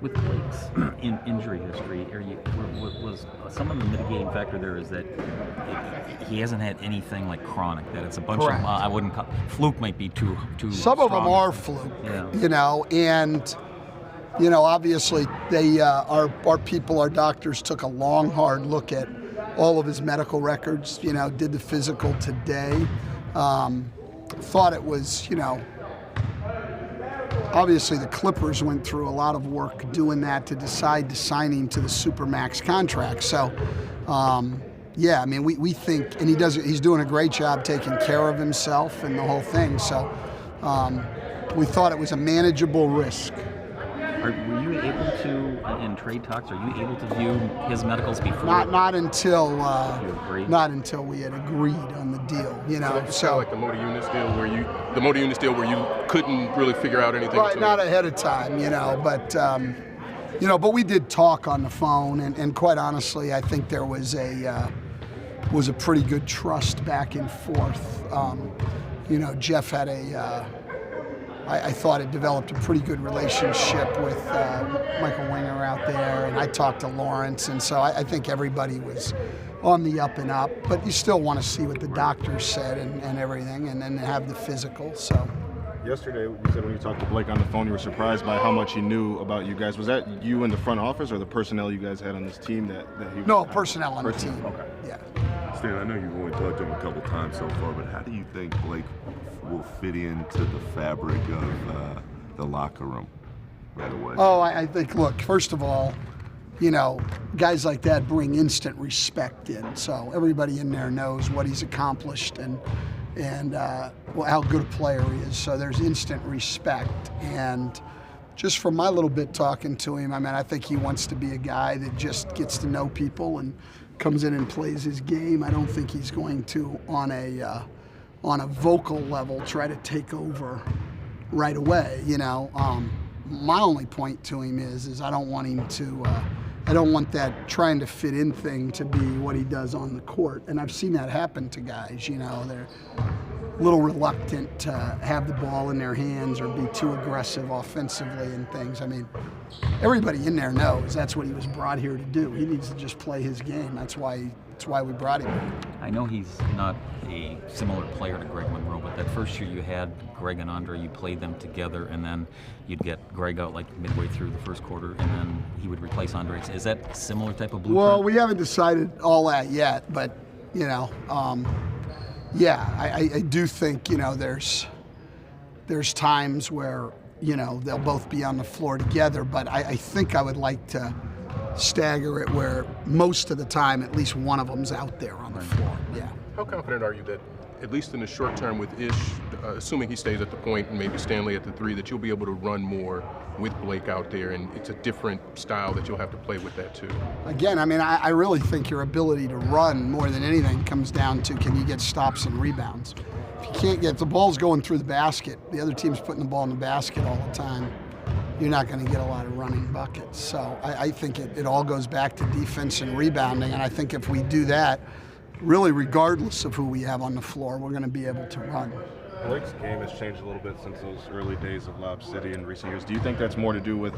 With Blake's injury history, was some of the mitigating factor there is that he hasn't had anything like chronic, that it's a bunch Correct. of, I wouldn't call, fluke might be too Some of them strong. are fluke, Yeah. and obviously they, our people, our doctors took a long, hard look at all of his medical records, did the physical today, thought it was, obviously the Clippers went through a lot of work doing that to decide to sign him to the Supermax contract. So, yeah, I mean, we think, and he's doing a great job taking care of himself and the whole thing. So, we thought it was a manageable risk. Were you able to, in trade talks, are you able to view his medicals before? Not until agree? not until we had agreed on the deal, So like the Mota Eunice deal where you couldn't really figure out anything. Right, not ahead of time, but we did talk on the phone, and quite honestly, I think there was a pretty good trust back and forth. Jeff had I thought it developed a pretty good relationship with Michael Winger out there, and I talked to Lawrence, and so I think everybody was on the up and up, but you still want to see what the doctors said and everything, and then have the physical. So yesterday, you said when you talked to Blake on the phone, you were surprised by how much he knew about you guys. Was that you in the front office or the personnel you guys had on this team that he was? No, personnel on the team. Okay. Yeah. Stan, I know you've only talked to him a couple times so far, but how do you think Blake will fit into the fabric of the locker room right away? Oh, I think, look, first of all, guys like that bring instant respect in. So everybody in there knows what he's accomplished and how good a player he is. So there's instant respect. And just from my little bit talking to him, I think he wants to be a guy that just gets to know people and comes in and plays his game. I don't think he's going to, on a vocal level, try to take over right away. My only point to him is I don't want him to. I don't want that trying to fit in thing to be what he does on the court. And I've seen that happen to guys. They're a little reluctant to have the ball in their hands or be too aggressive offensively and things. Everybody in there knows that's what he was brought here to do. He needs to just play his game. That's why we brought him. I know he's not a similar player to Greg Monroe, but that first year you had Greg and Andre, you played them together, and then you'd get Greg out like midway through the first quarter, and then he would replace Andre. Is that a similar type of blueprint? Well, we haven't decided all that yet, but yeah, I do think there's times where they'll both be on the floor together, but I think I would like to stagger it where most of the time at least one of them's out there on the floor. Yeah. How confident are you that, at least in the short term with Ish, assuming he stays at the point and maybe Stanley at the three, that you'll be able to run more with Blake out there, and it's a different style that you'll have to play with that too? Again, I really think your ability to run more than anything comes down to, can you get stops and rebounds? If you can't get, if the ball's going through the basket, the other team's putting the ball in the basket all the time, you're not going to get a lot of running buckets. So I think it all goes back to defense and rebounding, and I think if we do that, really regardless of who we have on the floor, we're going to be able to run. Blake's game has changed a little bit since those early days of Lob City in recent years. Do you think that's more to do with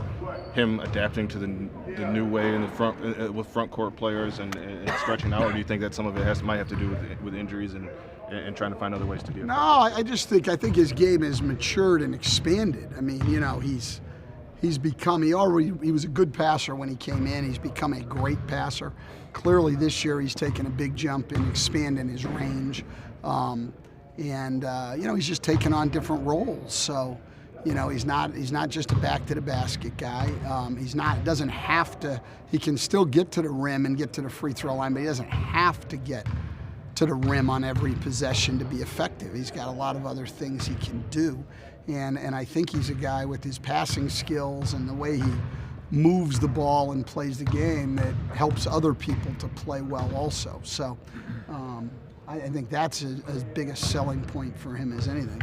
him adapting to the new way in the front with front court players and stretching out, or do you think that some of it might have to do with injuries and trying to find other ways to do it? No, I think his game has matured and expanded. He's become, he was a good passer when he came in. He's become a great passer. Clearly this year he's taken a big jump in expanding his range. He's just taken on different roles. So, he's not just a back to the basket guy. Doesn't have to, he can still get to the rim and get to the free throw line, but he doesn't have to get to the rim on every possession to be effective. He's got a lot of other things he can do. And I think he's a guy with his passing skills and the way he moves the ball and plays the game that helps other people to play well also. So I think that's as big a selling point for him as anything.